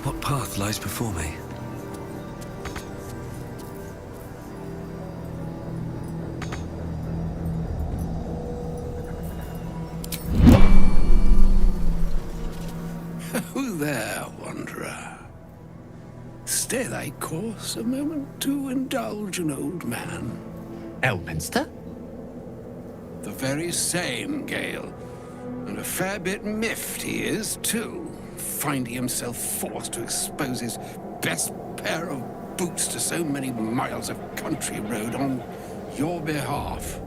What path lies before me? Who there, wanderer? Stay thy course a moment to indulge an old man. Elminster? The very same, Gale. And a fair bit miffed he is, too, finding himself forced to expose his best pair of boots to so many miles of country road on your behalf.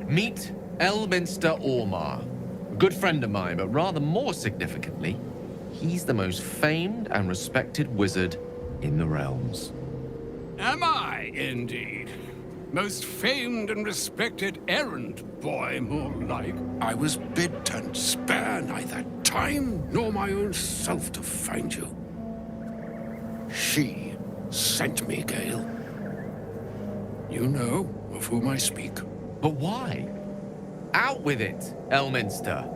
Meet Elminster Aumar. A good friend of mine, but rather more significantly, he's the most famed and respected wizard in the realms. Am I, indeed? Most famed and respected errand boy, more like. I was bid to spare neither time nor my own self to find you. She sent me, Gale. You know of whom I speak. But why? Out with it, Elminster.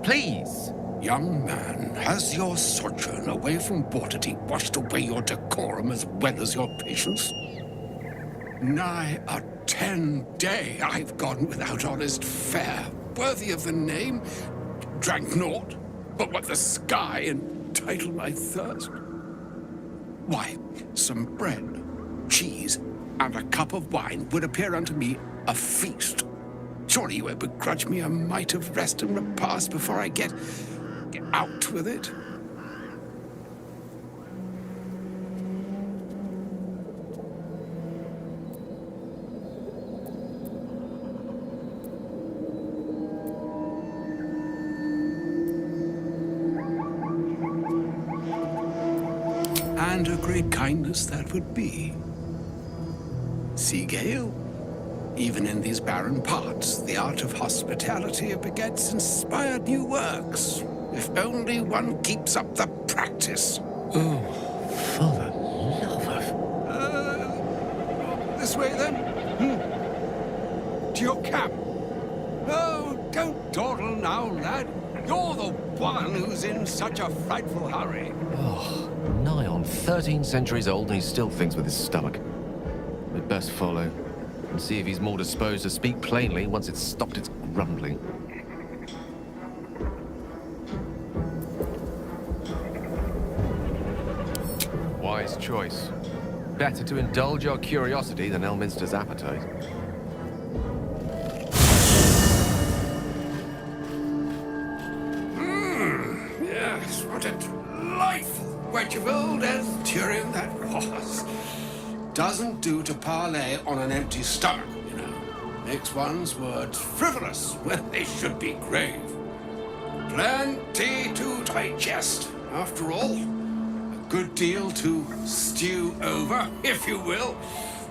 Please. Young man, has your sojourn away from Waterdeep washed away your decorum as well as your patience? Nigh a 10-day I've gone without honest fare, worthy of the name. Drank naught, but what the sky entitled my thirst. Why, some bread, cheese, and a cup of wine would appear unto me a feast. Surely you would begrudge me a mite of rest and repast before I get out with it. And a great kindness that would be. See, Gale? Even in these barren parts, the art of hospitality begets inspired new works. If only one keeps up the practice. Oh, for the love of... This way, then? To your camp. Oh, don't dawdle now, lad. You're the one who's in such a frightful hurry. Oh, nigh on 13 centuries old and he still thinks with his stomach. We'd best follow and see if he's more disposed to speak plainly once it's stopped its grumbling. Wise choice. Better to indulge your curiosity than Elminster's appetite. Yes, what a delightful wedge of old Arthurian that was. Doesn't do to parley on an empty stomach, you know. Makes one's words frivolous when they should be grave. Plenty to digest, after all. Good deal to stew over, if you will.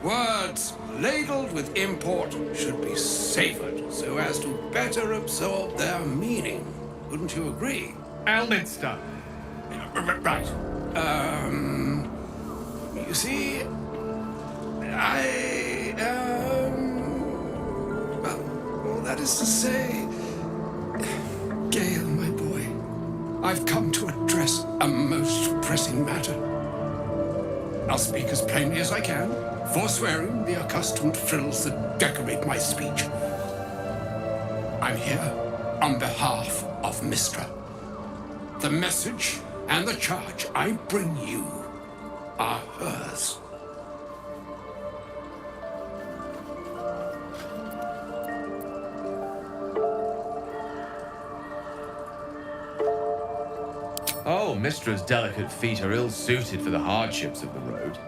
Words ladled with import should be savored so as to better absorb their meaning. Wouldn't you agree? Elminster! Right. You see, well, that is to say, Gale, my boy, I've come to address a most pressing matter. I'll speak as plainly as I can, forswearing the accustomed frills that decorate my speech. I'm here on behalf of Mystra. The message and the charge I bring you are hers. Oh, Mistra's delicate feet are ill-suited for the hardships of the road.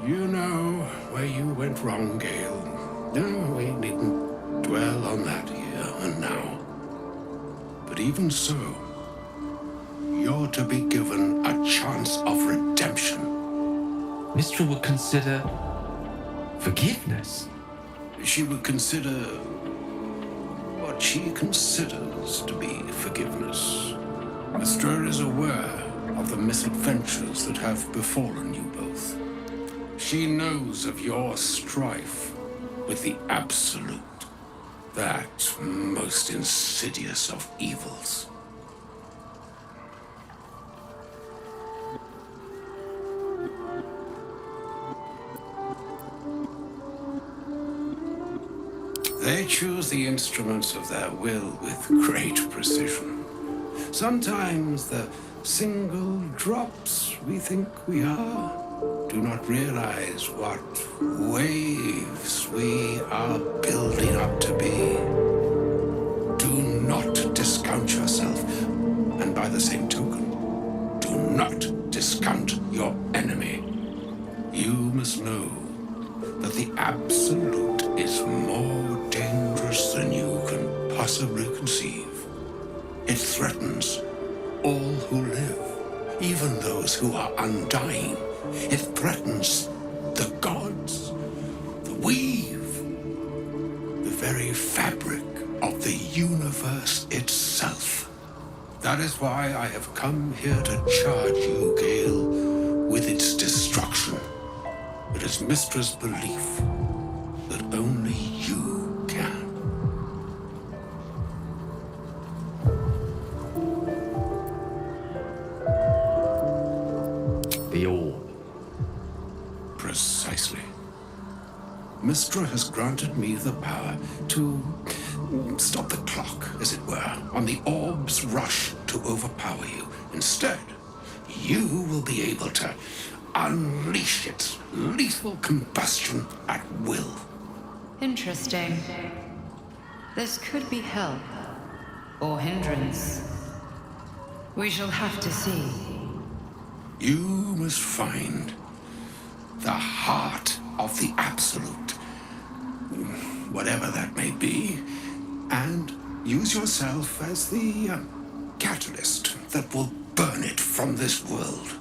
You know where you went wrong, Gale. No, we needn't dwell on that here and now. But even so, you're to be given a chance of redemption. Mistra would consider forgiveness. She would consider what she considers to be forgiveness. Mystra is aware of the misadventures that have befallen you both. She knows of your strife with the Absolute, That most insidious of evils. They choose the instruments of their will with great precision. Sometimes the single drops we think we are do not realize what waves we are building up to be. Do not discount yourself, and by the same token, do not discount your enemy. You must know that the Absolute is more dangerous than you can possibly conceive. It threatens all who live, even those who are undying. It threatens the gods, the weave, the very fabric of the universe itself. That is why I have come here to charge you, Gale, with its destruction. It is Mystra's belief that only you can. The orb. Precisely. Mystra has granted me the power to stop the clock, as it were, on the orb's rush to overpower you. Instead, you will be able to unleash its lethal combustion at will. Interesting. This could be help, or hindrance. We shall have to see. You must find the heart of the Absolute, whatever that may be, and use yourself as the catalyst that will burn it from this world.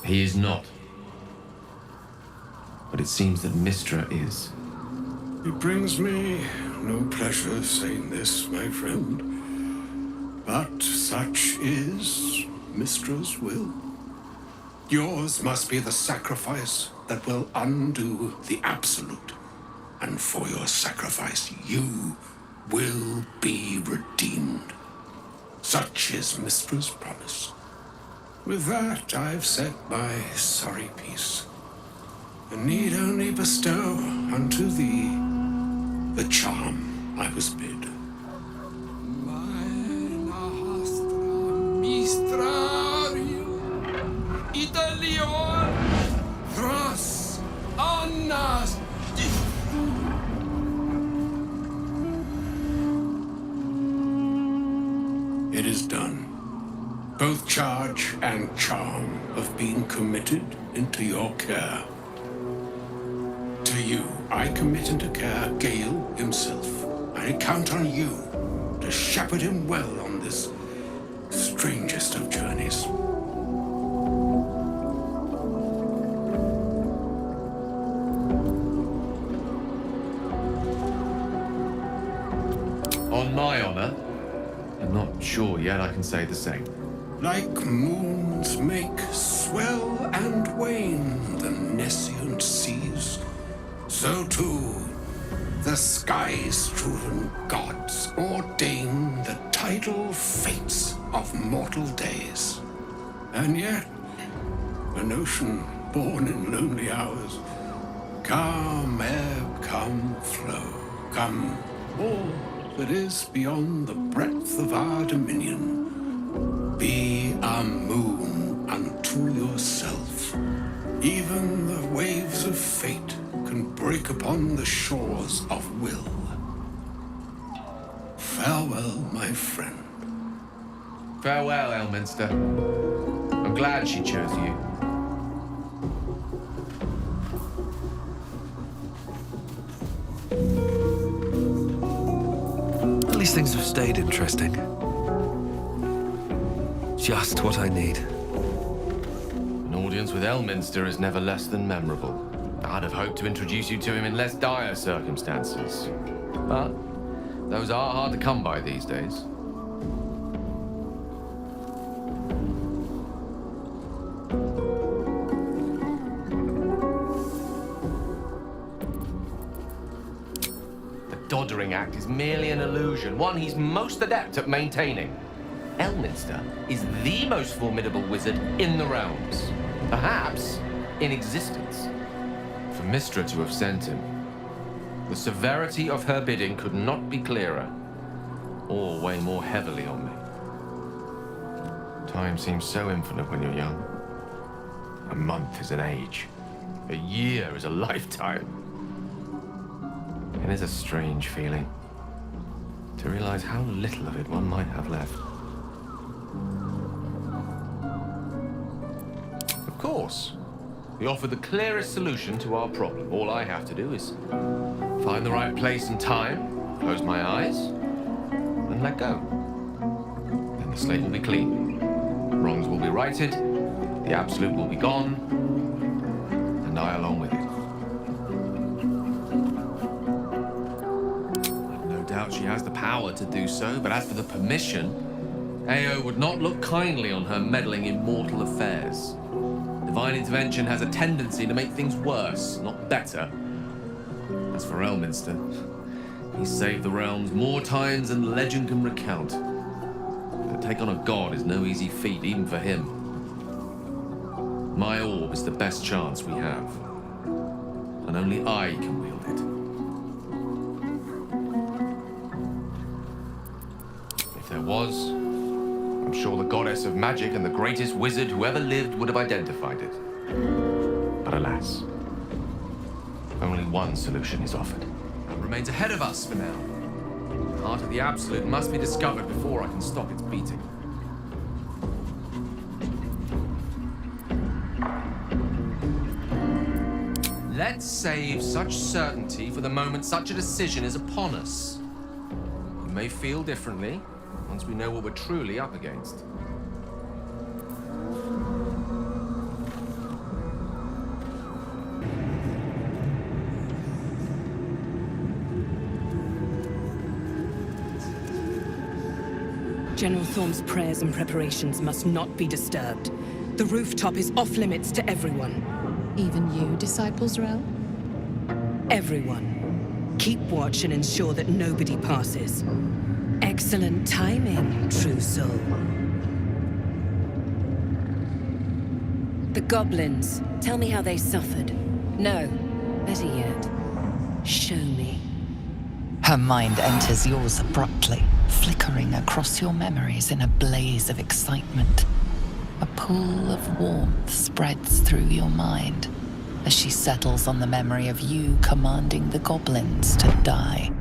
He is not. But it seems that Mystra is. It brings me no pleasure saying this, my friend, but such is Mystra's will. Yours must be the sacrifice that will undo the Absolute, and for your sacrifice you will be redeemed. Such is Mystra's promise. With that, I've said my sorry piece, and need only bestow unto thee the charm I was bid. It is done. Both charge and charm have been committed into your care. To you, I commit into care Gale himself. I count on you to shepherd him well on this strangest of journeys. On my honor, I'm not sure yet I can say the same. Like moons make swell and wane the nescient seas, so too the sky-strewn gods ordain the tidal fates of mortal days. And yet, an ocean born in lonely hours, come ebb, come flow, come all that is beyond the breadth of our dominion. Be a moon unto yourself. Even the waves of fate can break upon the shores of will. Farewell, my friend. Farewell, Elminster. I'm glad she chose you. At least things have stayed interesting. Just what I need. An audience with Elminster is never less than memorable. I'd have hoped to introduce you to him in less dire circumstances. But those are hard to come by these days. bewildering act is merely an illusion, one he's most adept at maintaining. Elminster is the most formidable wizard in the realms, perhaps in existence. For Mystra to have sent him, the severity of her bidding could not be clearer, or weigh more heavily on me. Time seems so infinite when you're young. A month is an age. A year is a lifetime. It is a strange feeling to realize how little of it one might have left. Of course, we offer the clearest solution to our problem. All I have to do is find the right place and time, close my eyes, and let go. Then the slate will be clean. Wrongs will be righted, the absolute will be gone, and I along with it. I've no doubt she has the power to do so, but as for the permission, Ao would not look kindly on her meddling in mortal affairs. Divine intervention has a tendency to make things worse, not better. As for Elminster, he's saved the realms more times than legend can recount. To take on a god is no easy feat, even for him. My orb is the best chance we have, and only I can wield it. If there was, I'm sure the goddess of magic and the greatest wizard who ever lived would have identified it. But alas, only one solution is offered. What remains ahead of us for now? The heart of the Absolute must be discovered before I can stop its beating. Let's save such certainty for the moment such a decision is upon us. We may feel differently once we know what we're truly up against. General Thorm's prayers and preparations must not be disturbed. The rooftop is off limits to everyone. Even you, Disciples Realm? Everyone. Keep watch and ensure that nobody passes. Excellent timing, true soul. The goblins. Tell me how they suffered. No, better yet, show me. Her mind enters yours abruptly, flickering across your memories in a blaze of excitement. A pool of warmth spreads through your mind as she settles on the memory of you commanding the goblins to die.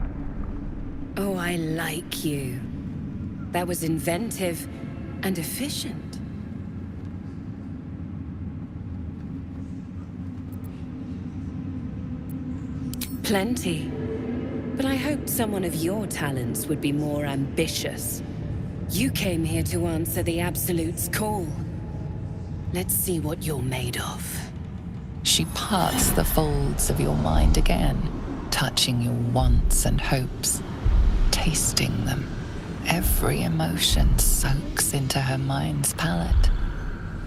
Oh, I like you. That was inventive and efficient. Plenty. But I hoped someone of your talents would be more ambitious. You came here to answer the Absolute's call. Let's see what you're made of. She parts the folds of your mind again, touching your wants and hopes, tasting them. Every emotion soaks into her mind's palette.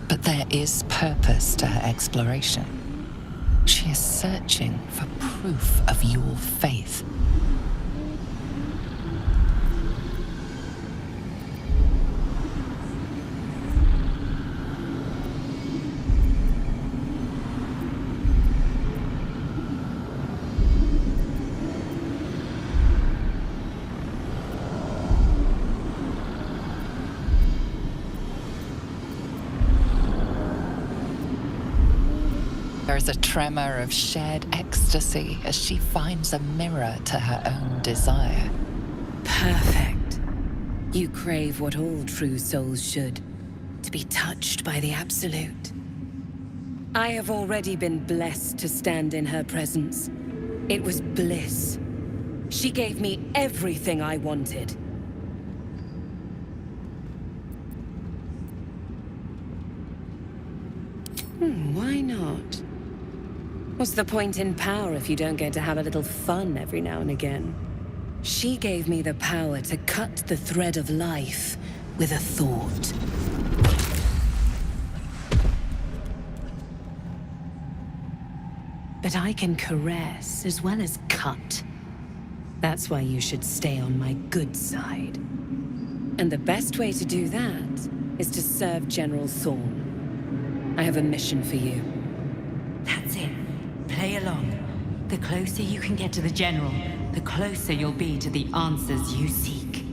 But there is purpose to her exploration. She is searching for proof of your faith. There is a tremor of shared ecstasy as she finds a mirror to her own desire. Perfect. You crave what all true souls should, to be touched by the Absolute. I have already been blessed to stand in her presence. It was bliss. She gave me everything I wanted. Why not? What's the point in power if you don't get to have a little fun every now and again? She gave me the power to cut the thread of life with a thought. But I can caress as well as cut. That's why you should stay on my good side. And the best way to do that is to serve General Thorm. I have a mission for you. That's it. Play along. The closer you can get to the General, the closer you'll be to the answers you seek.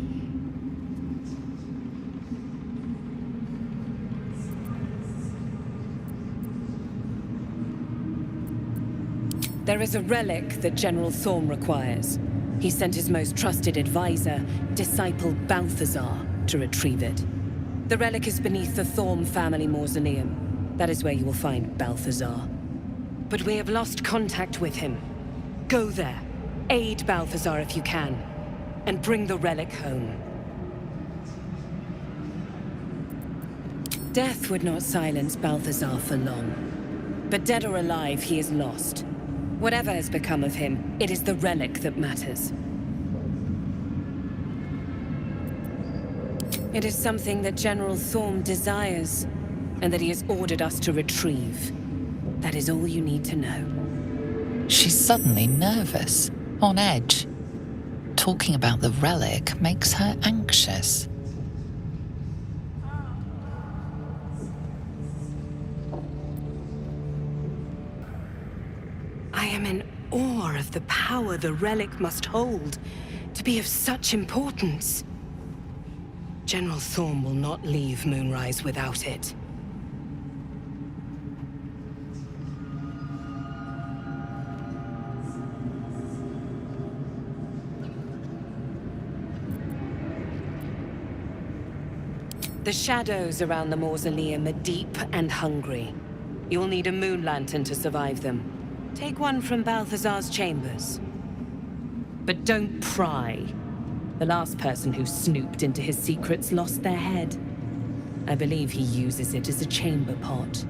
There is a relic that General Thorm requires. He sent his most trusted advisor, disciple Balthazar, to retrieve it. The relic is beneath the Thorm family mausoleum. That is where you will find Balthazar. But we have lost contact with him. Go there, aid Balthazar if you can, and bring the relic home. Death would not silence Balthazar for long. But dead or alive, he is lost. Whatever has become of him, it is the relic that matters. It is something that General Thorm desires, and that he has ordered us to retrieve. That is all you need to know. She's suddenly nervous, on edge. Talking about the relic makes her anxious. I am in awe of the power the relic must hold to be of such importance. General Thorm will not leave Moonrise without it. The shadows around the mausoleum are deep and hungry. You'll need a moon lantern to survive them. Take one from Balthazar's chambers. But don't pry. The last person who snooped into his secrets lost their head. I believe he uses it as a chamber pot.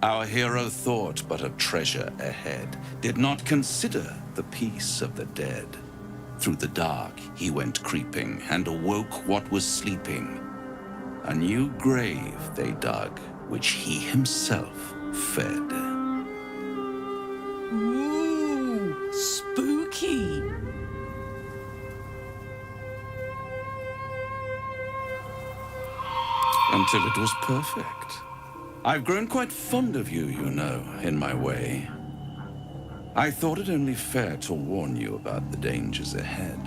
Our hero thought but of treasure ahead, did not consider the peace of the dead. Through the dark he went creeping, and awoke what was sleeping. A new grave they dug, which he himself fed. Ooh, spooky. Until it was perfect. I've grown quite fond of you, you know, in my way. I thought it only fair to warn you about the dangers ahead.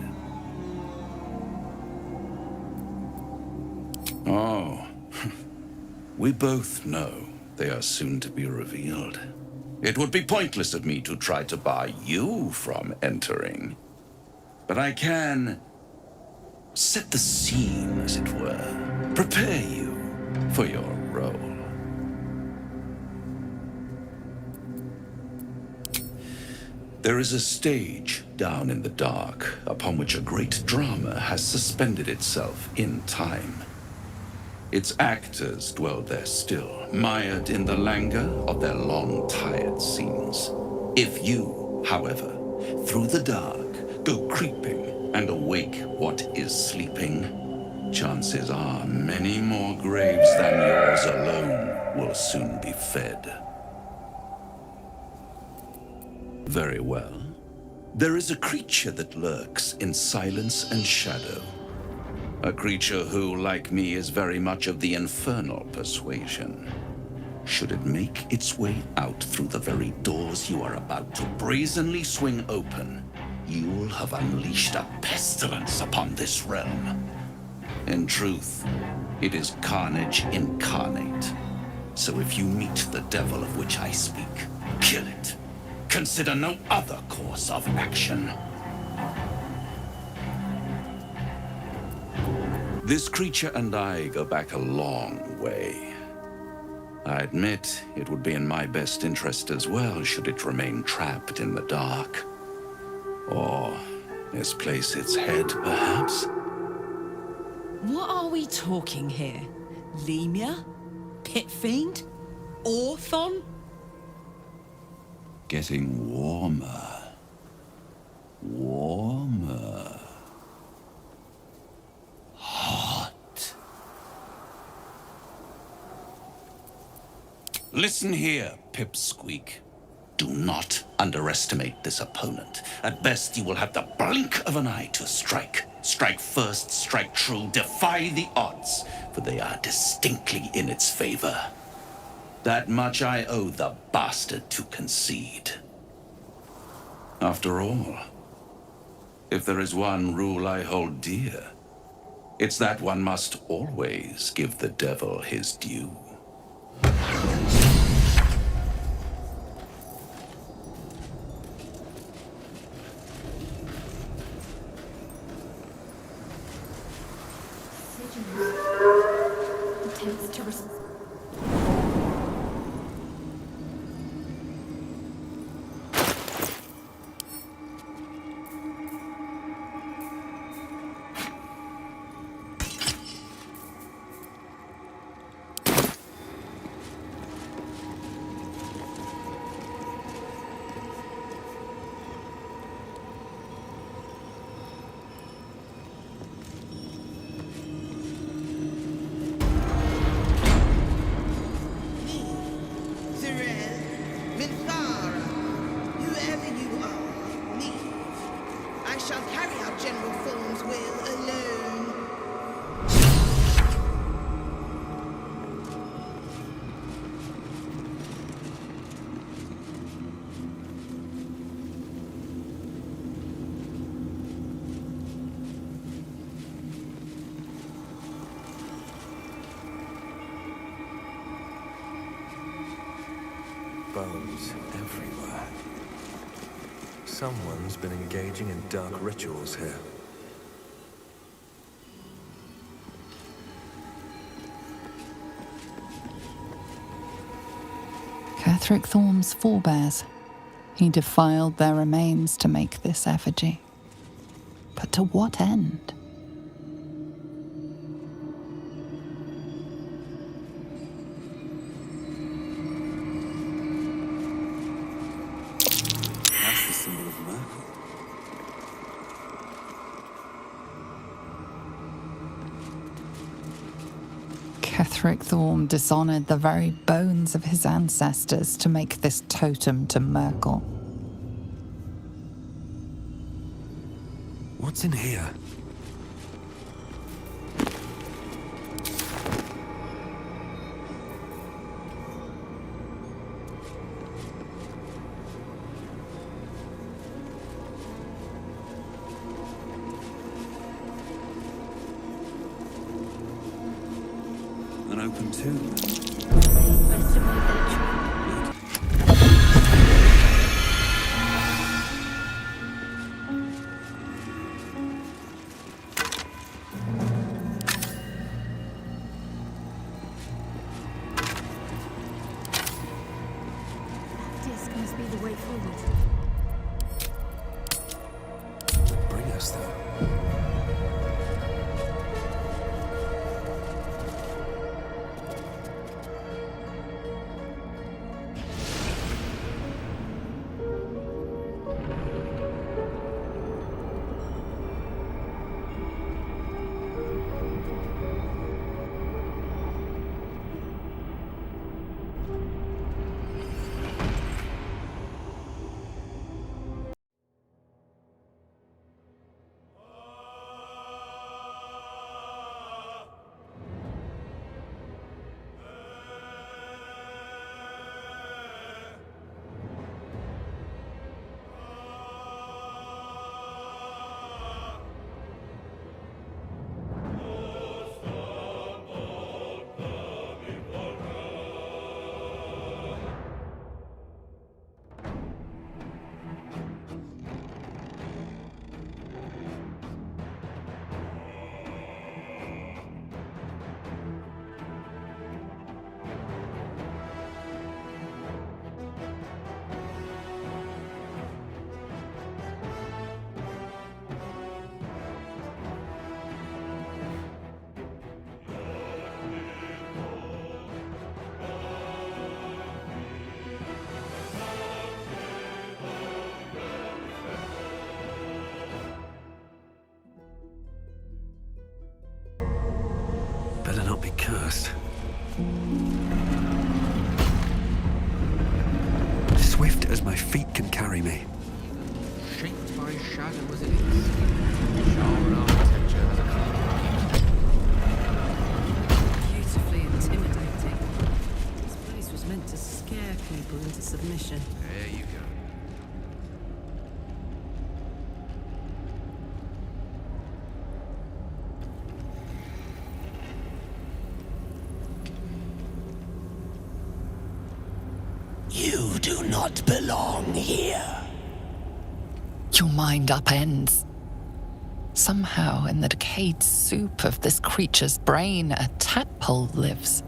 Oh, we both know they are soon to be revealed. It would be pointless of me to try to bar you from entering. But I can set the scene, as it were. Prepare you for your role. There is a stage down in the dark upon which a great drama has suspended itself in time. Its actors dwell there still, mired in the languor of their long, tired scenes. If you, however, through the dark, go creeping and awake what is sleeping, chances are many more graves than yours alone will soon be fed. Very well. There is a creature that lurks in silence and shadow. A creature who, like me, is very much of the infernal persuasion. Should it make its way out through the very doors you are about to brazenly swing open, you'll have unleashed a pestilence upon this realm. In truth, it is carnage incarnate. So if you meet the devil of which I speak, kill it. Consider no other course of action. This creature and I go back a long way. I admit it would be in my best interest as well should it remain trapped in the dark. Or misplace its head, perhaps? What are we talking here? Lemur? Pit fiend? Orthon? Getting warmer. Warmer. Listen here, Pipsqueak. Do not underestimate this opponent. At best, you will have the blink of an eye to strike. Strike first, strike true, defy the odds, for they are distinctly in its favor. That much I owe the bastard to concede. After all, if there is one rule I hold dear, it's that one must always give the devil his due. Attempts to respond. Bones everywhere. Someone's been engaging in dark rituals here. Ketheric Thorm's forebears. He defiled their remains to make this effigy. But to what end? That's the symbol of Merkel. Ketheric Thorm dishonored the very bones of his ancestors to make this totem to Merkel. What's in here? An open tomb. Disc must be the way forward. Bring us there. Better not be cursed. Swift as my feet can carry me. Shaped by shadow as it is. Shower architecture has a Beautifully intimidating. This place was meant to scare people into submission. There you go. You do not belong here. Your mind upends. Somehow, in the decayed soup of this creature's brain, a tadpole lives.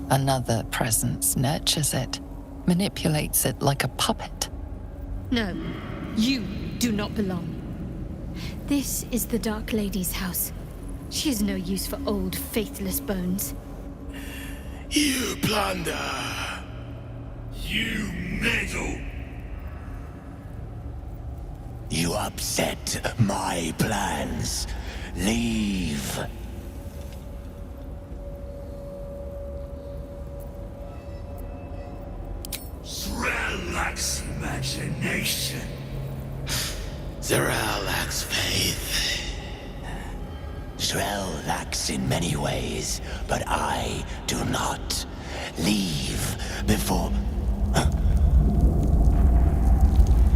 Another presence nurtures it, manipulates it like a puppet. No, you do not belong. This is the Dark Lady's house. She is no use for old, faithless bones. You plunder. You meddle. You upset my plans. Leave. Z'rell lacks imagination. Z'rell lacks faith. Z'rell lacks in many ways, but I do not. Leave before...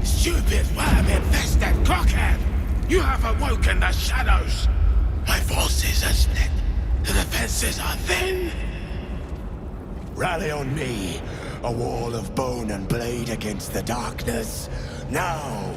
Stupid worm-infested cockhead! You have awoken the shadows! My forces are split. The defenses are thin. Rally on me. A wall of bone and blade against the darkness. Now!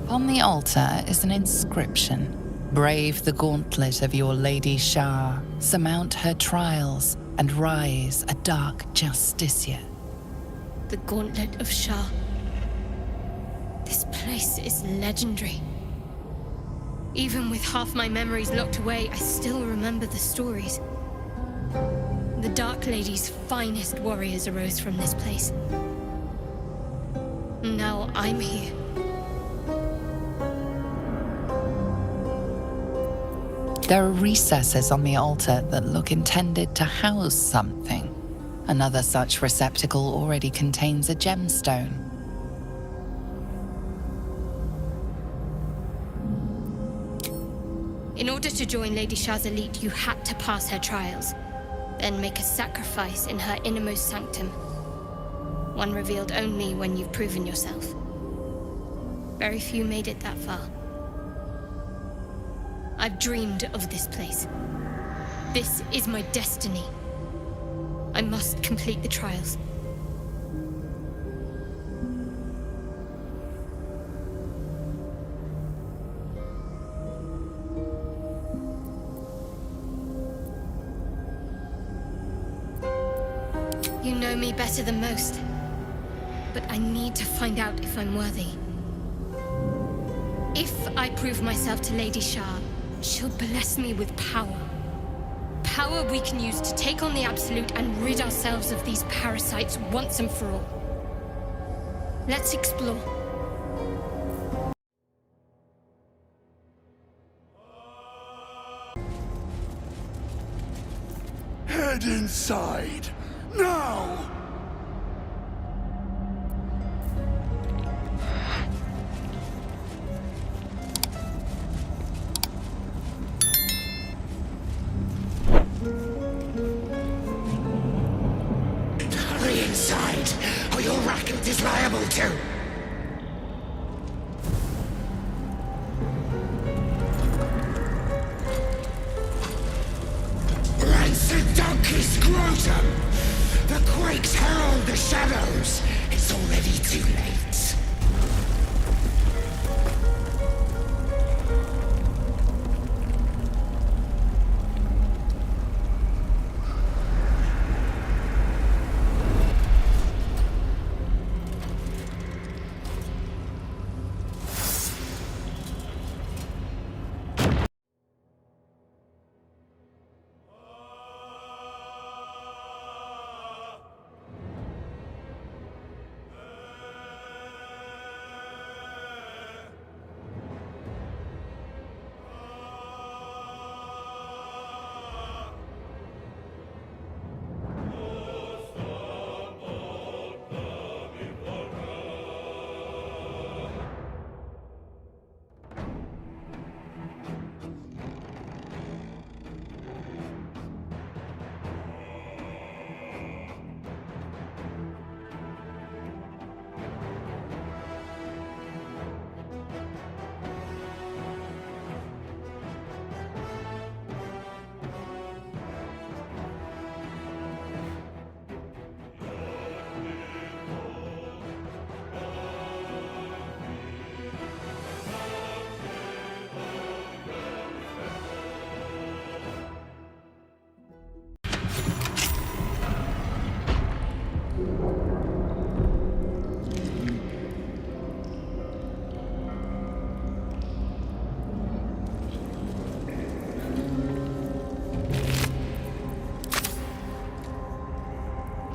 On the altar is an inscription. Brave the gauntlet of your Lady Shah, surmount her trials, and rise a dark justiciar. The Gauntlet of Shah. This place is legendary. Even with half my memories locked away, I still remember the stories. The Dark Lady's finest warriors arose from this place. Now I'm here. There are recesses on the altar that look intended to house something. Another such receptacle already contains a gemstone. In order to join Lady Shah's elite, you had to pass her trials, then make a sacrifice in her innermost sanctum. One revealed only when you've proven yourself. Very few made it that far. I've dreamed of this place. This is my destiny. I must complete the trials. You know me better than most, but I need to find out if I'm worthy. If I prove myself to Lady Shah, she'll bless me with power. Power we can use to take on the Absolute and rid ourselves of these parasites once and for all. Let's explore. Head inside, now! Hurry inside, or your racket is liable to. shadows, it's already too late.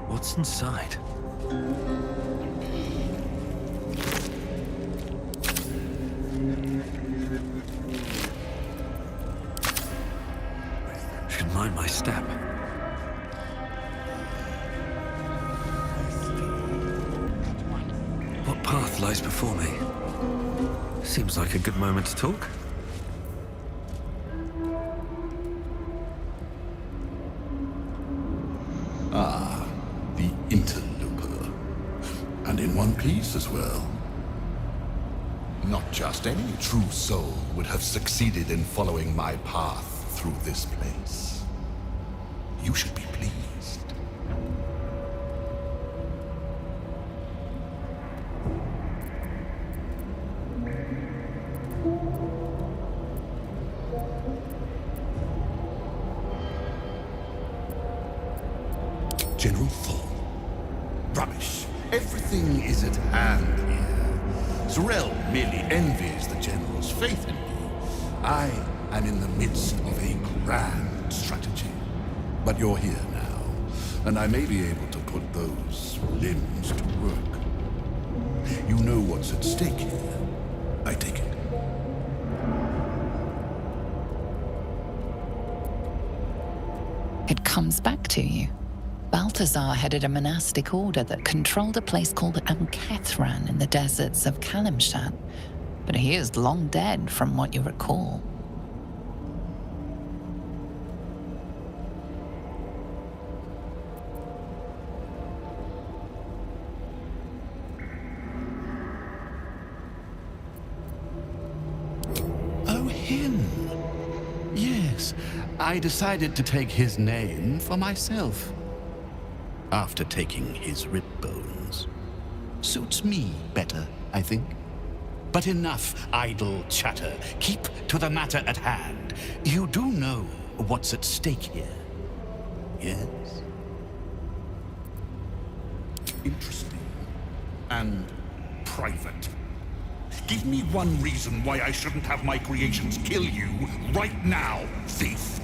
What's inside? Should mind my step. What path lies before me? Seems like a good moment to talk. The interloper. And in one piece as well. Not just any true soul would have succeeded in following my path through this place. You should be pleased. General Thorn. Rubbish. Everything is at hand here. Z'rell merely envies the General's faith in me. I am in the midst of a grand strategy. But you're here now, and I may be able to put those limbs to work. You know what's at stake here, I take it. It comes back to you. Balthazar headed a monastic order that controlled a place called Ankethran in the deserts of Kalimshan, but he is long dead from what you recall. Oh, him. Yes, I decided to take his name for myself. After taking his rib bones. Suits me better, I think. But enough idle chatter. Keep to the matter at hand. You do know what's at stake here, yes? Interesting. And private. Give me one reason why I shouldn't have my creations kill you right now, thief.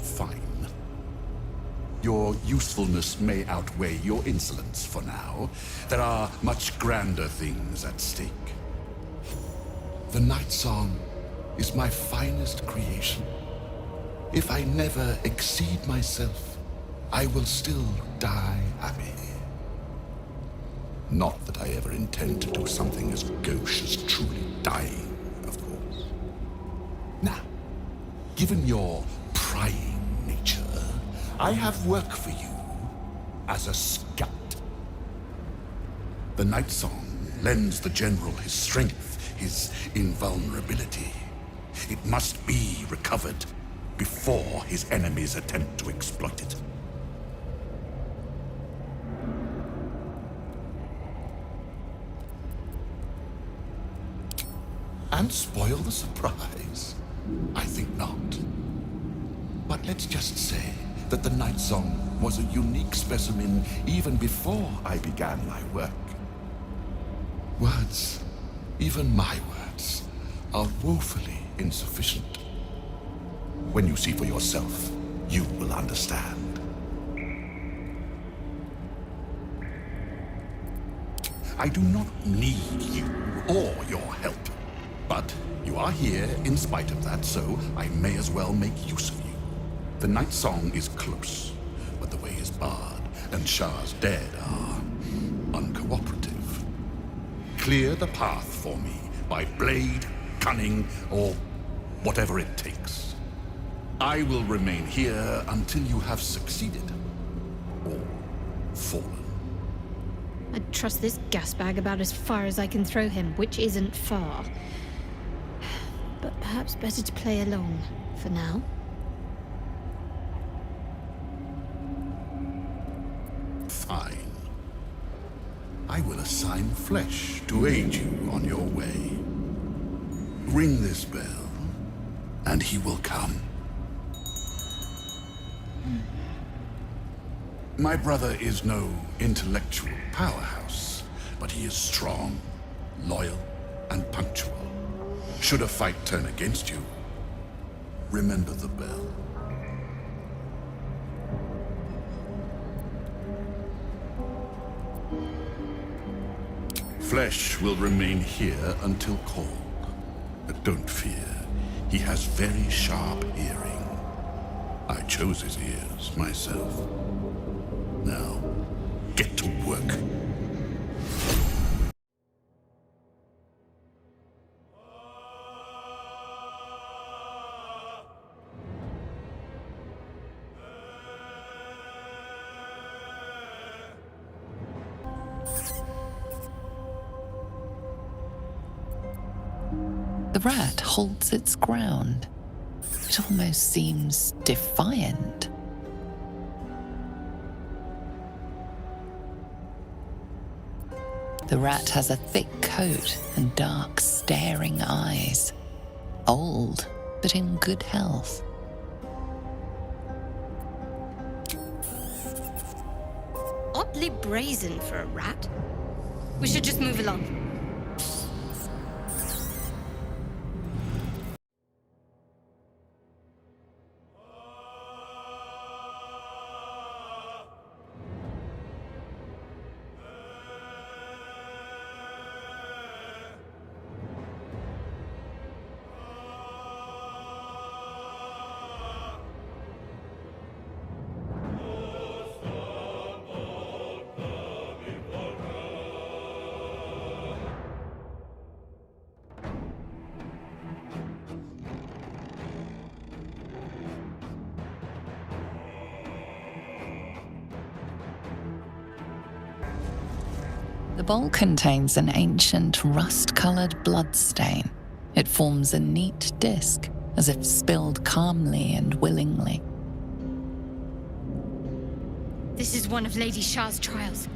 Fine. Your usefulness may outweigh your insolence for now. There are much grander things at stake. The Nightsong is my finest creation. If I never exceed myself, I will still die happy. Not that I ever intend to do something as gauche as truly dying, of course. Now, given your prying nature, I have work for you as a scout. The Nightsong lends the general his strength, his invulnerability. It must be recovered before his enemies attempt to exploit it. And spoil the surprise? I think not. But let's just say that the Nightsong was a unique specimen even before I began my work. Words, even my words, are woefully insufficient. When you see for yourself, you will understand. I do not need you or your help. But you are here in spite of that, so I may as well make use of you. The Nightsong is close, but the way is barred, and Shah's dead are uncooperative. Clear the path for me by blade, cunning, or whatever it takes. I will remain here until you have succeeded, or fallen. I'd trust this gas bag about as far as I can throw him, which isn't far. But perhaps better to play along, for now. Fine. I will assign flesh to aid you on your way. Ring this bell, and he will come. My brother is no intellectual powerhouse, but he is strong, loyal, and punctual. Should a fight turn against you, remember the bell. Flesh will remain here until called. But don't fear, he has very sharp hearing. I chose his ears myself. Now, get to work. The rat holds its ground. It almost seems defiant. The rat has a thick coat and dark, staring eyes. Old, but in good health. Oddly brazen for a rat. We should just move along. The bowl contains an ancient rust-colored bloodstain. It forms a neat disc, as if spilled calmly and willingly. This is one of Lady Shah's trials.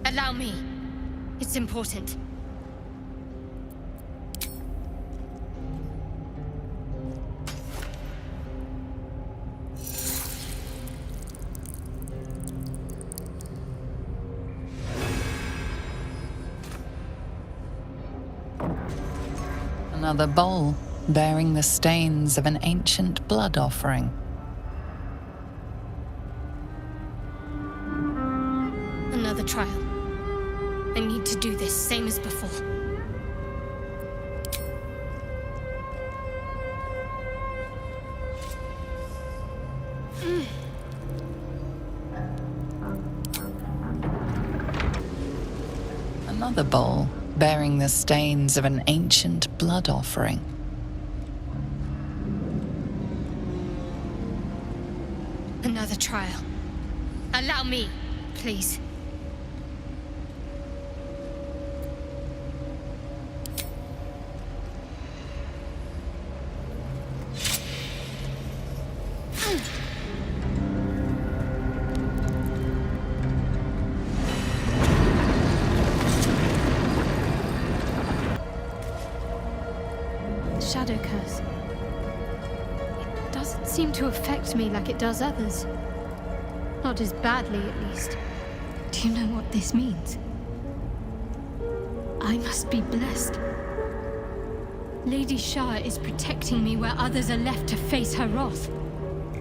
Allow me. It's important. Another bowl, bearing the stains of an ancient blood offering. Another trial. I need to do this, same as before. Another bowl, bearing the stains of an ancient blood offering. Another trial. Allow me, please. the shadow curse. It doesn't seem to affect me like it does others. Not as badly, at least. Do you know what this means? I must be blessed. Lady Shah is protecting me where others are left to face her wrath.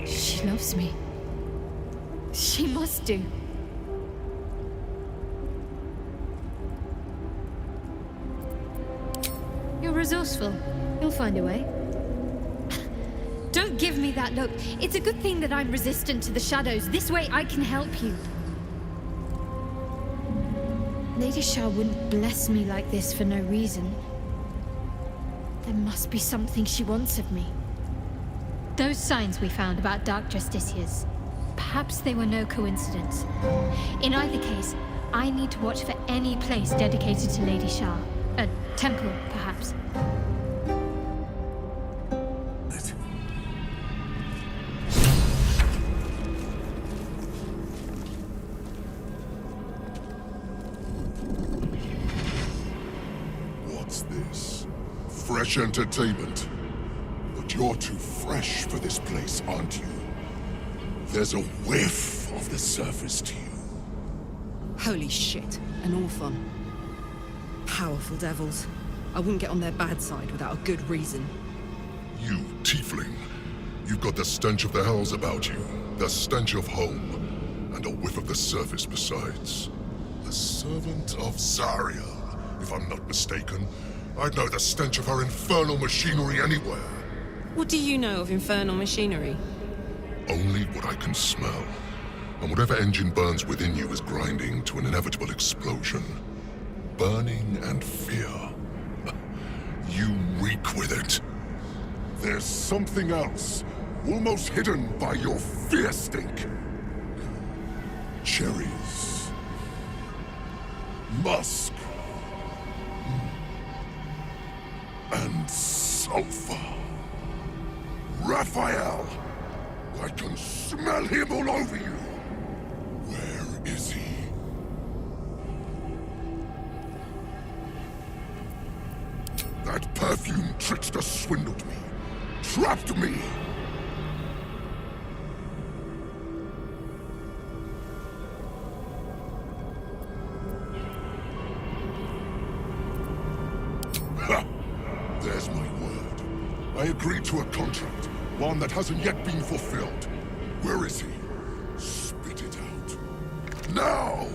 She loves me. She must do. You're resourceful. You'll find a way. Don't give me that look. It's a good thing that I'm resistant to the shadows. This way I can help you. Lady Shah wouldn't bless me like this for no reason. There must be something she wants of me. Those signs we found about Dark Justiciars, perhaps they were no coincidence. In either case, I need to watch for any place dedicated to Lady Shah. A temple, perhaps. What's this? Fresh entertainment. But you're too fresh for this place, aren't you? There's a whiff of the surface to you. Holy shit, and all fun. Powerful devils. I wouldn't get on their bad side without a good reason. You, tiefling. You've got the stench of the hells about you. The stench of home. And a whiff of the surface besides. The servant of Zariel, if I'm not mistaken. I'd know the stench of her infernal machinery anywhere. What do you know of infernal machinery? Only what I can smell. And whatever engine burns within you is grinding to an inevitable explosion. Burning and fear. You reek with it. There's something else, almost hidden by your fear stink. Cherries. Musk. And sulfur. Raphael! I can smell him all over you! Where is he? That perfume trickster swindled me. Trapped me! Ha! There's my word. I agreed to a contract, one that hasn't yet been fulfilled. Where is he? Spit it out. Now!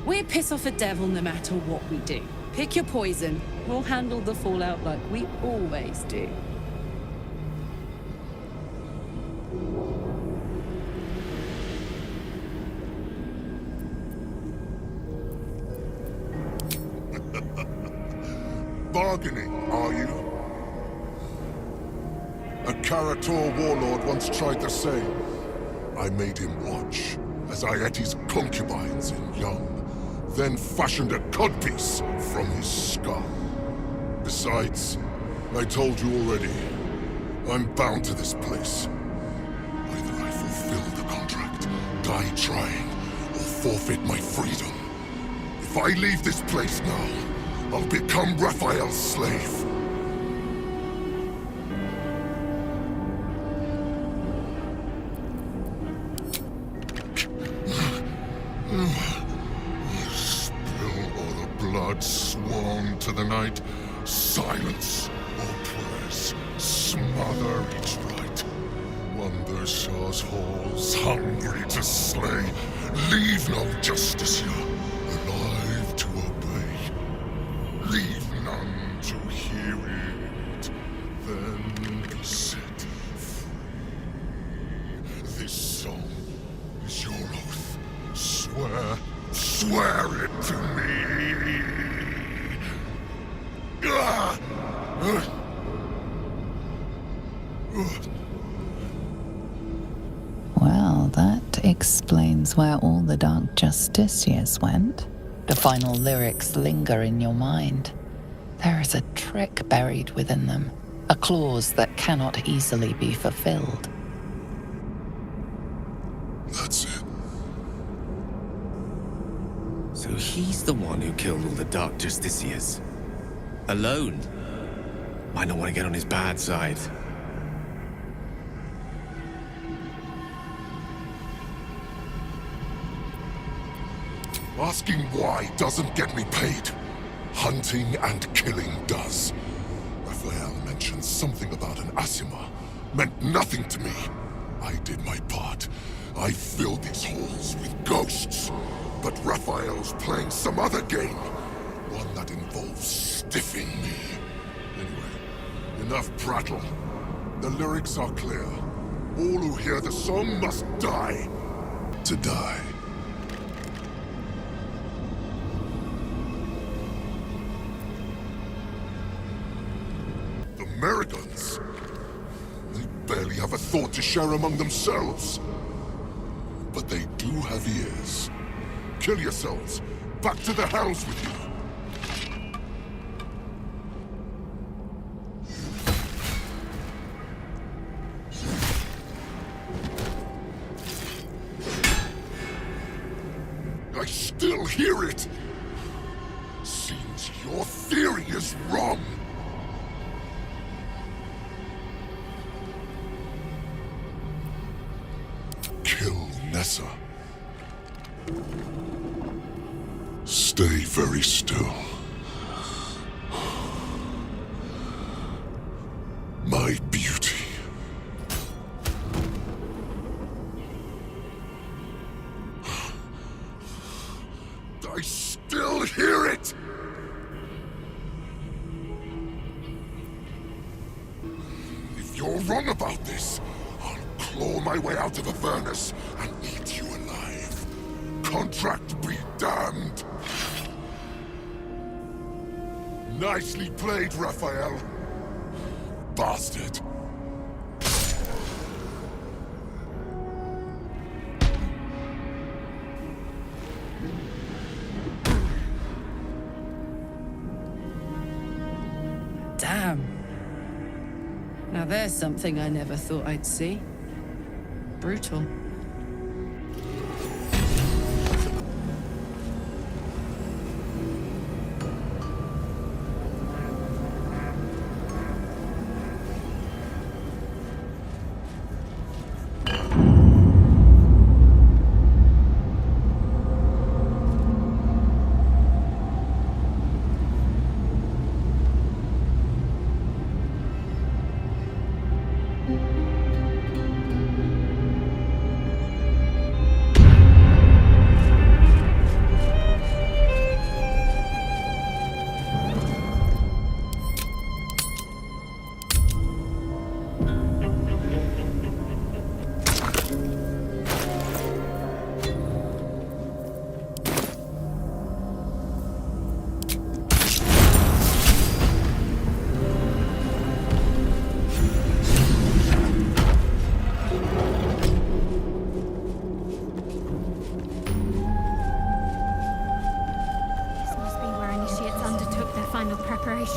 We'll piss off a devil no matter what we do. Pick your poison. We'll handle the fallout like we always do. Bargaining, are you? A Karator warlord once tried the same. I made him watch as I ate his concubines in young, then fashioned a codpiece from his skull. Besides, I told you already, I'm bound to this place. Either I fulfill the contract, die trying, or forfeit my freedom. If I leave this place now, I'll become Raphael's slave. Sworn to the night, silence or prayers, smother each right. Wander Shah's halls, hungry to slay, leave no justiciar, alive to obey. Leave none to hear it, then be set free. This song is your oath. Swear it to me. Well, that explains where all the Dark Justiciars went. The final lyrics linger in your mind. There is a trick buried within them, a clause that cannot easily be fulfilled. That's it. So he's the one who killed all the Dark Justiciars. Alone? Might not want to get on his bad side. Asking why doesn't get me paid. Hunting and killing does. Raphael mentioned something about an Asima. Meant nothing to me. I did my part. I filled these halls with ghosts. But Raphael's playing some other game. One that involves stiffing me. Anyway, enough prattle. The lyrics are clear. All who hear the song must die. To die. Americans? They barely have a thought to share among themselves. But they do have ears. Kill yourselves. Back to the hells with you. I still hear it. Seems your theory is wrong. Kill Nessa. Stay very still. My beauty. I still hear it! If you're wrong about this, I'll claw my way out of a furnace and eat you alive. Contract be damned! Nicely played, Raphael. Bastard. Damn. Now there's something I never thought I'd see. Brutal.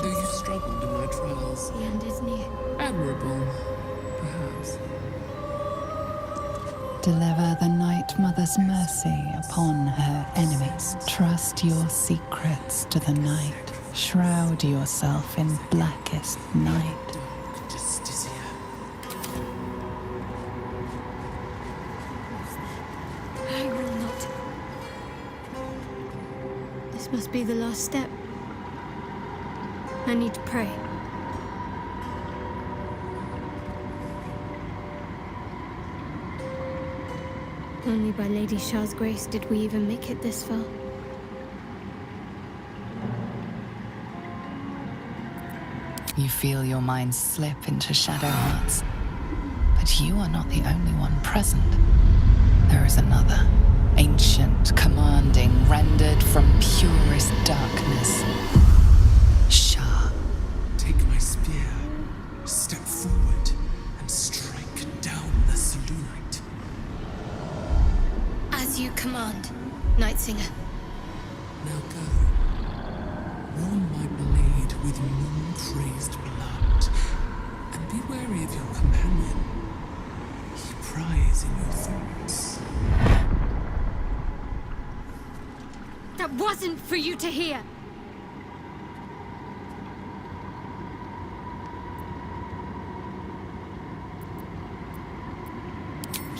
Do you struggled in my trials? The end is near. Admirable, perhaps. Deliver the Night Mother's mercy upon her enemies. Trust your secrets to the night. Shroud yourself in blackest night. I will not. This must be the last step. I need to pray. Only by Lady Shah's grace did we even make it this far. You feel your mind slip into Shadowheart's. But you are not the only one present. There is another. Ancient, commanding, rendered from purest darkness. Shah. Take my spear, step forward, and strike down the Salurite. As you command, Nightsinger. Now go. Warm my blade with moon-crazed blood, and be wary of your companion. He pries in your thoughts. That wasn't for you to hear!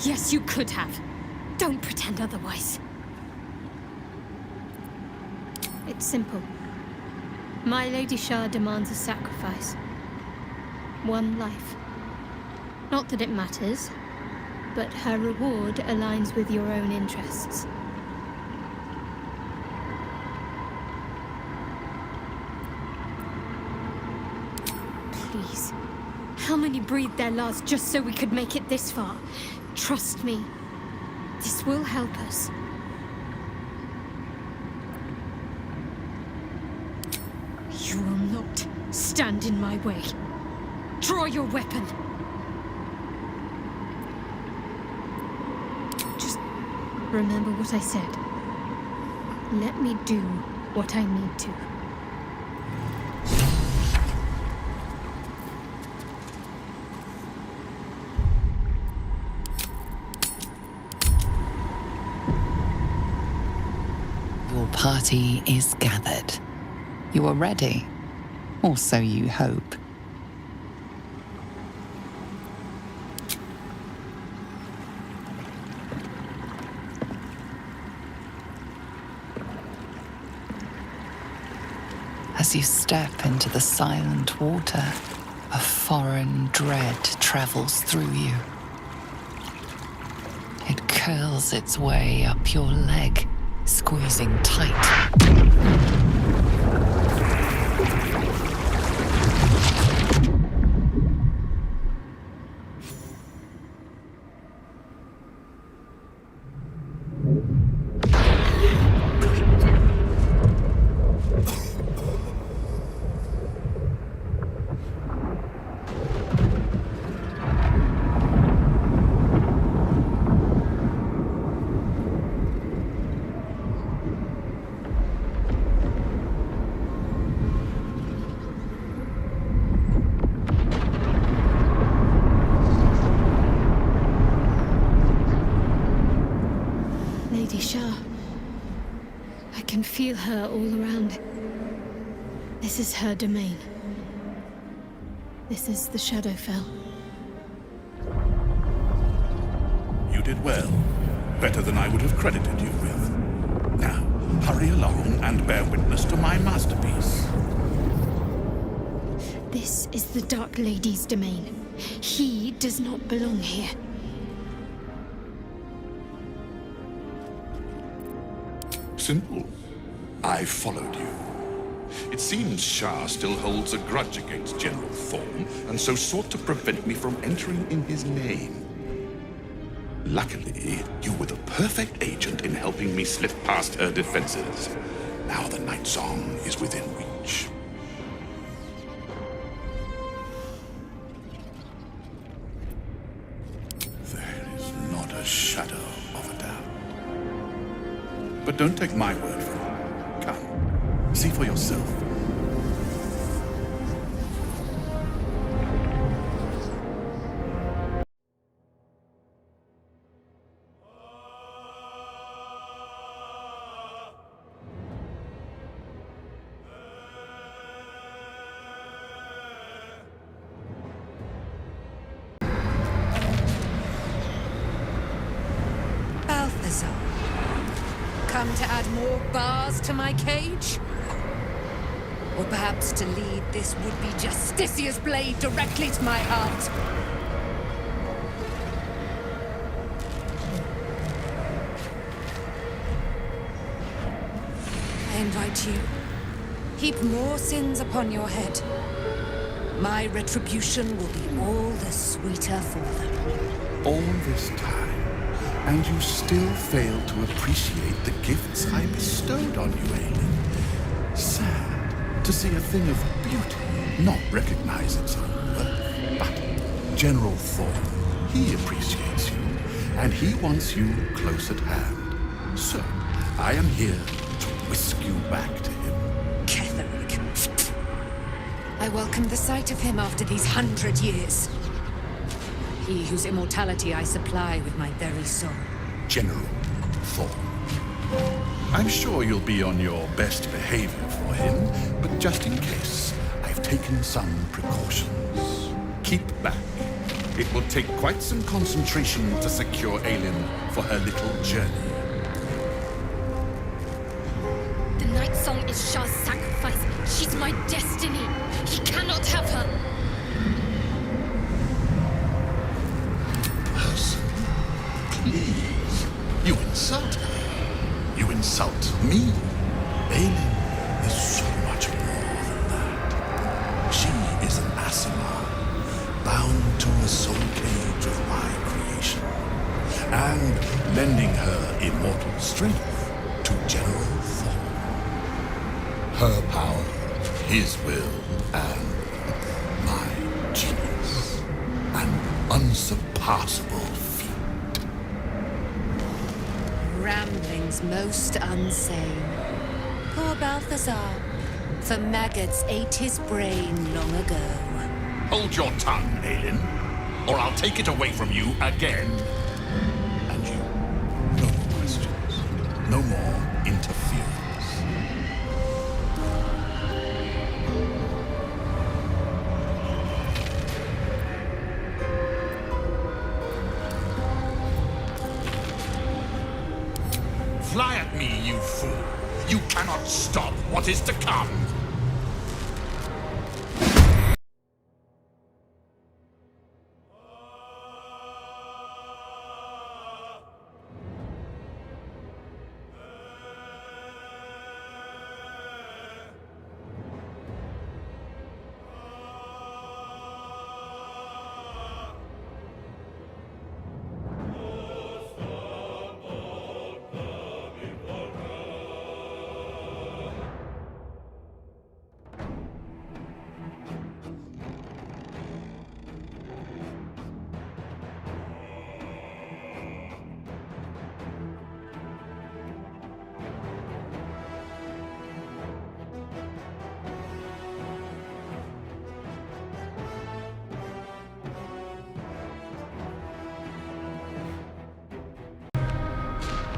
Yes, you could have. Don't pretend otherwise. It's simple. My Lady Shah demands a sacrifice. One life. Not that it matters, but her reward aligns with your own interests. Please. How many breathed their last just so we could make it this far? Trust me. This will help us. You will not stand in my way. Draw your weapon. Just remember what I said. Let me do what I need to. Your party is gathered. You are ready, or so you hope. As you step into the silent water, a foreign dread travels through you. It curls its way up your leg, squeezing tight. Feel her all around. This is her domain. This is the Shadowfell. You did well. Better than I would have credited you with. Now, hurry along and bear witness to my masterpiece. This is the Dark Lady's domain. He does not belong here. Simple. I followed you. It seems Shah still holds a grudge against General Thorm, and so sought to prevent me from entering in his name. Luckily, you were the perfect agent in helping me slip past her defenses. Now the Nightsong is within reach. There is not a shadow of a doubt. But don't take my word for it. Come, see for yourself. Balthazar, come to add more bars to my cage? Or perhaps to lead this would-be Justicia's blade directly to my heart? I invite you. Heap more sins upon your head. My retribution will be all the sweeter for them. All this time, and you still fail to appreciate the gifts I bestowed on you, Aelin. Sad to see a thing of beauty not recognize its own worth. But General Thorm, he appreciates you, and he wants you close at hand. So, I am here to whisk you back to him. Ketherick. I welcome the sight of him after these 100 years. He whose immortality I supply with my very soul. General Thorm. I'm sure you'll be on your best behavior for him, but just in case, I've taken some precautions. Keep back. It will take quite some concentration to secure Aelin for her little journey. The Nightsong is Shah's sacrifice. She's my destiny. He cannot have her. Person, please. You insult her. You insult me. Aelin is so much more than that. She is an Asimar, bound to a soul cage of my creation, and lending her immortal strength to General Thorn. Her power, his will, and my genius. An unsurpassable feat. Ramblings most unsane. Poor Balthazar. For maggots ate his brain long ago. Hold your tongue, Aelin, or I'll take it away from you again. And you, no more questions, no more interference. Fly at me, you fool! You cannot stop what is to come!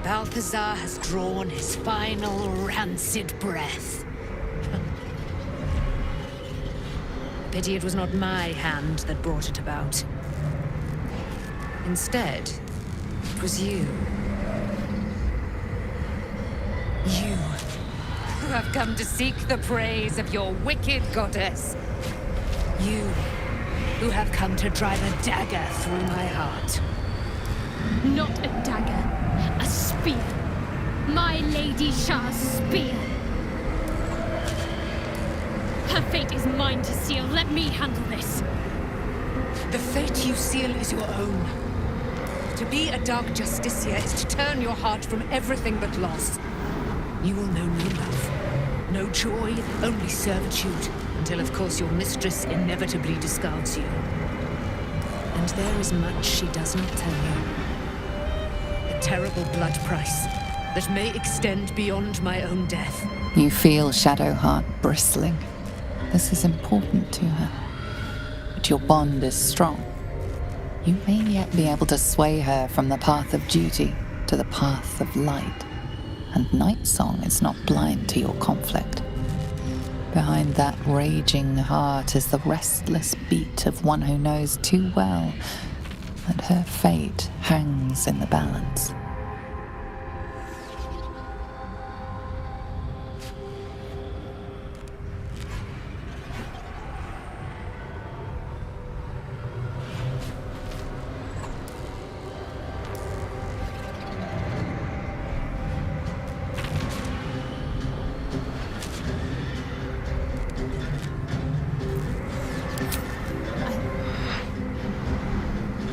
Balthazar has drawn his final rancid breath. Pity it was not my hand that brought it about. Instead, it was you. You, who have come to seek the praise of your wicked goddess. You, who have come to drive a dagger through my heart. Not a dagger. A spear. My Lady Shah's spear. Her fate is mine to seal. Let me handle this. The fate you seal is your own. To be a Dark Justiciar is to turn your heart from everything but loss. You will know no love, no joy, only servitude, until of course your mistress inevitably discards you. And there is much she does not tell you. Terrible blood price that may extend beyond my own death. You feel Shadowheart bristling. This is important to her. But your bond is strong. You may yet be able to sway her from the path of duty to the path of light. And Nightsong is not blind to your conflict. Behind that raging heart is the restless beat of one who knows too well that her fate hangs in the balance.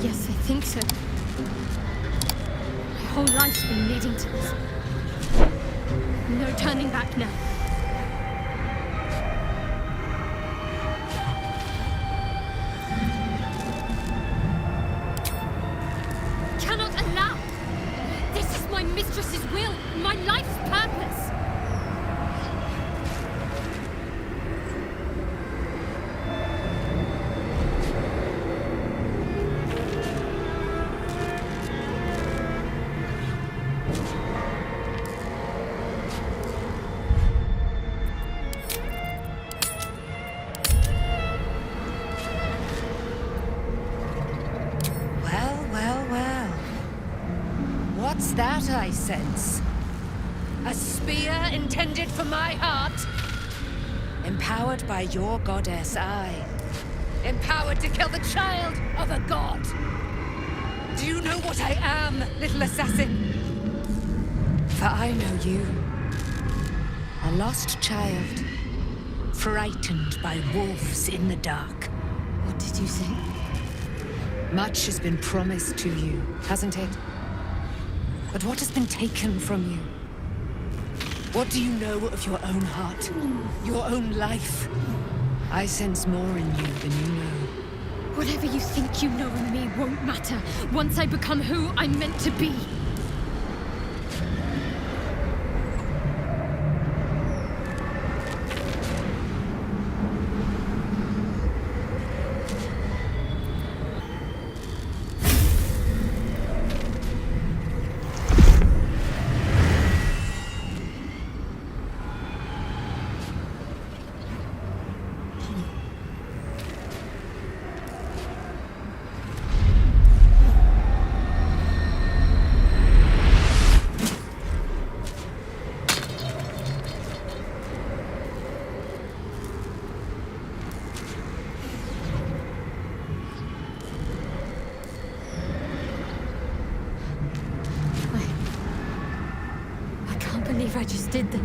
Yes, I think so. My whole life's been leading to this. No turning back now. Cannot allow! This is my mistress's will, my life's purpose! that I sense? A spear intended for my heart? Empowered by your goddess, empowered to kill the child of a god. Do you know what I am, little assassin? For I know you. A lost child, frightened by wolves in the dark. What did you say? Much has been promised to you, hasn't it? But what has been taken from you? What do you know of your own heart? Your own life? I sense more in you than you know. Whatever you think you know of me won't matter once I become who I'm meant to be. I just did that.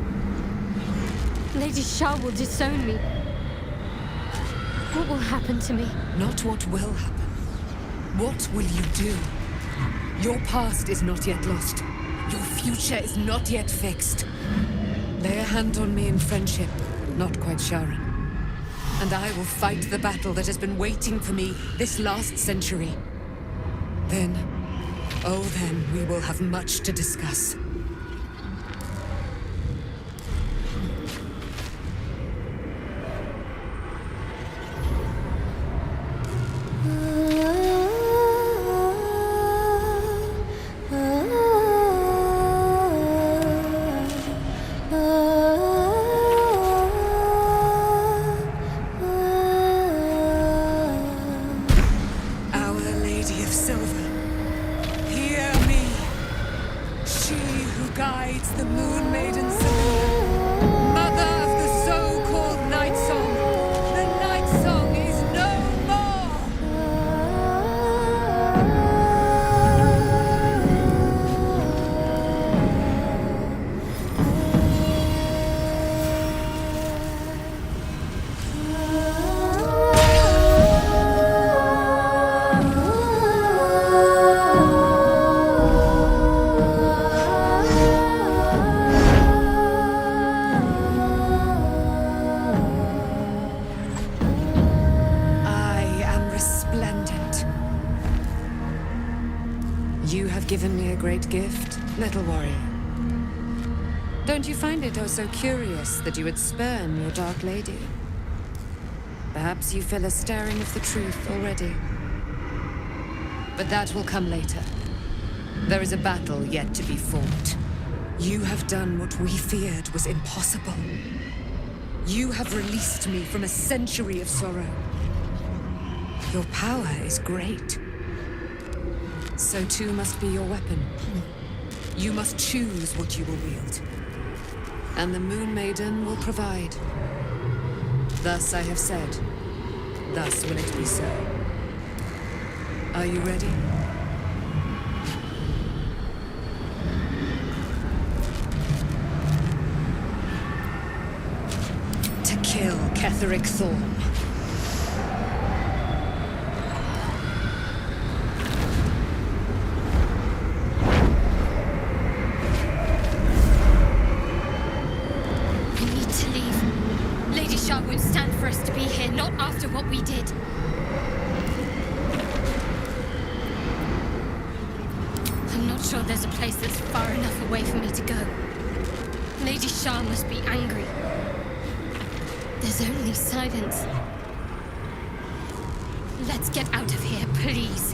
Lady Shah will disown me. What will happen to me? Not what will happen. What will you do? Your past is not yet lost. Your future is not yet fixed. Lay a hand on me in friendship, not quite Sharon. And I will fight the battle that has been waiting for me this last century. Then, oh then, we will have much to discuss. Little warrior. Don't you find it oh so curious that you would spurn your dark lady? Perhaps you feel a stirring of the truth already. But that will come later. There is a battle yet to be fought. You have done what we feared was impossible. You have released me from a century of sorrow. Your power is great. So too must be your weapon. You must choose what you will wield. And the Moon Maiden will provide. Thus I have said. Thus will it be so. Are you ready? To kill Ketheric Thorn. Must be angry. There's only silence. Let's get out of here, please.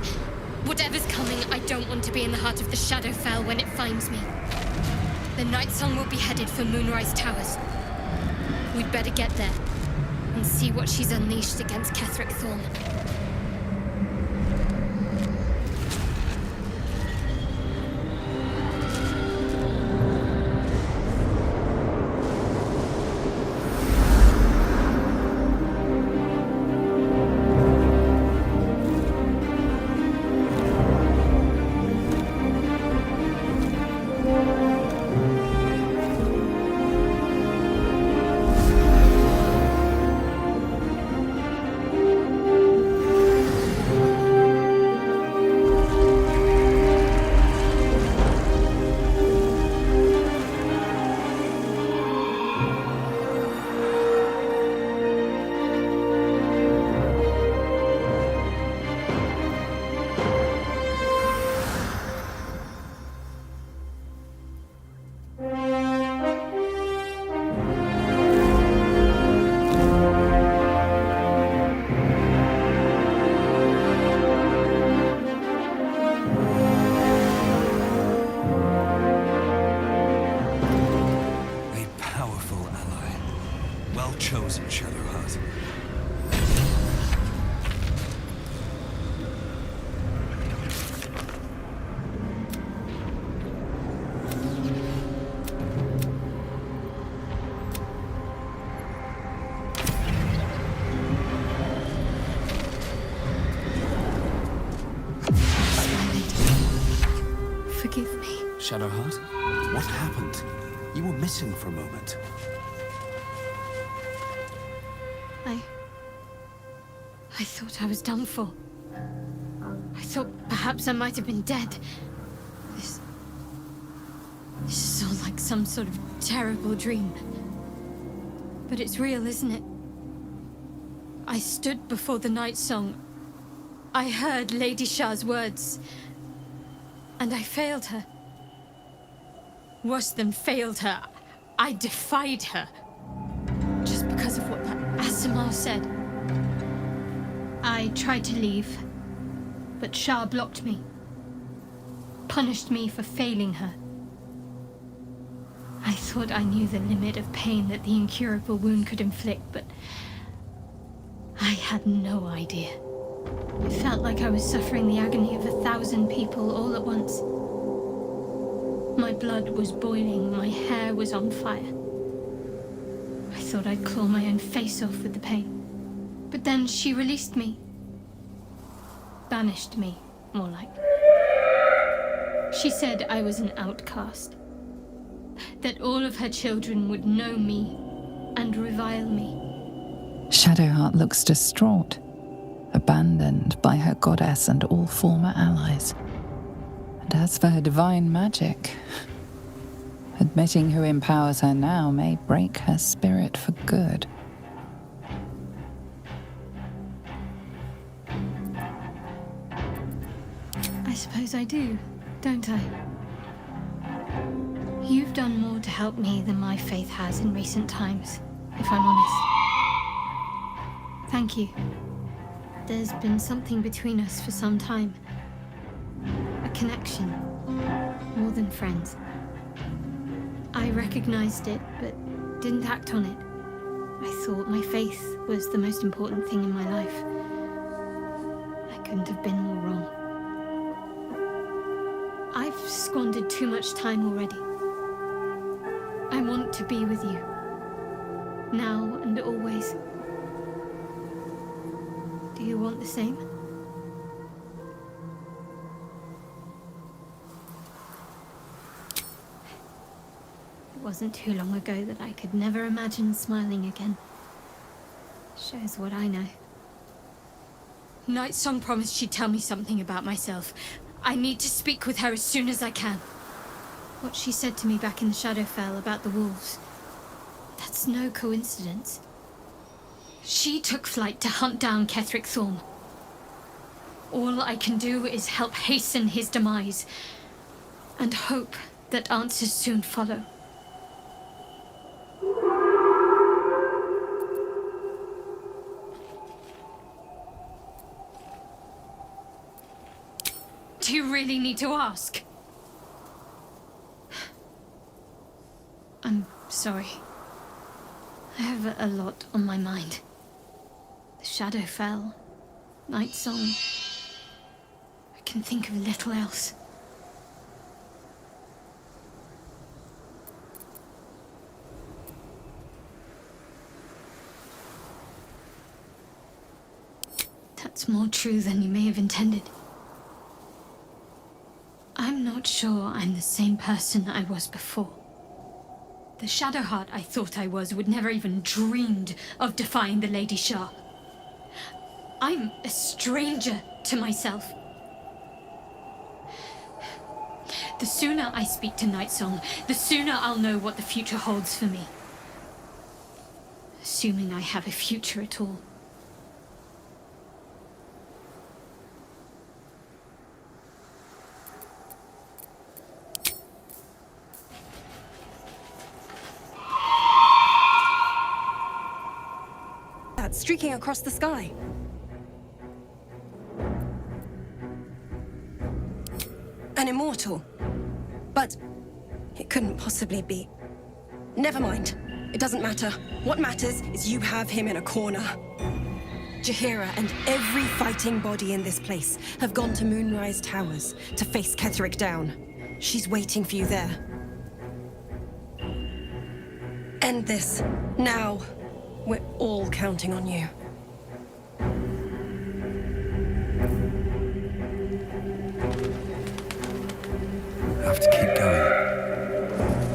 Whatever's coming, I don't want to be in the heart of the Shadowfell when it finds me. The Nightsong will be headed for Moonrise Towers. We'd better get there and see what she's unleashed against Ketheric Thorn. Shadowheart? What happened? You were missing for a moment. I thought I was done for. I thought perhaps I might have been dead. This is all like some sort of terrible dream. But it's real, isn't it? I stood before the Nightsong. I heard Lady Shah's words. And I failed her. Worse than failed her, I defied her. Just because of what that Aasimar said. I tried to leave, but Shah blocked me. Punished me for failing her. I thought I knew the limit of pain that the incurable wound could inflict, but I had no idea. It felt like I was suffering the agony of 1,000 people all at once. My blood was boiling, my hair was on fire. I thought I'd claw my own face off with the pain. But then she released me. Banished me, more like. She said I was an outcast. That all of her children would know me and revile me. Shadowheart looks distraught, abandoned by her goddess and all former allies. And as for her divine magic, admitting who empowers her now may break her spirit for good. I suppose I do, don't I? You've done more to help me than my faith has in recent times, if I'm honest. Thank you. There's been something between us for some time. A connection, more than friends. I recognized it, but didn't act on it. I thought my faith was the most important thing in my life. I couldn't have been more wrong. I've squandered too much time already. I want to be with you. Now and always. Do you want the same? It wasn't too long ago that I could never imagine smiling again. Shows what I know. Nightsong promised she'd tell me something about myself. I need to speak with her as soon as I can. What she said to me back in the Shadowfell about the wolves. That's no coincidence. She took flight to hunt down Ketheric Thorm. All I can do is help hasten his demise, and hope that answers soon follow. Do you really need to ask? I'm sorry. I have a lot on my mind. The Shadowfell, Nightsong. I can think of little else. That's more true than you may have intended. I'm not sure I'm the same person I was before. The Shadowheart I thought I was would never even dreamed of defying the Lady Shah. I'm a stranger to myself. The sooner I speak to Nightsong, the sooner I'll know what the future holds for me. Assuming I have a future at all. Streaking across the sky. An immortal. But it couldn't possibly be. Never mind. It doesn't matter. What matters is you have him in a corner. Jaheira and every fighting body in this place have gone to Moonrise Towers to face Ketheric down. She's waiting for you there. End this. Now. We're all counting on you.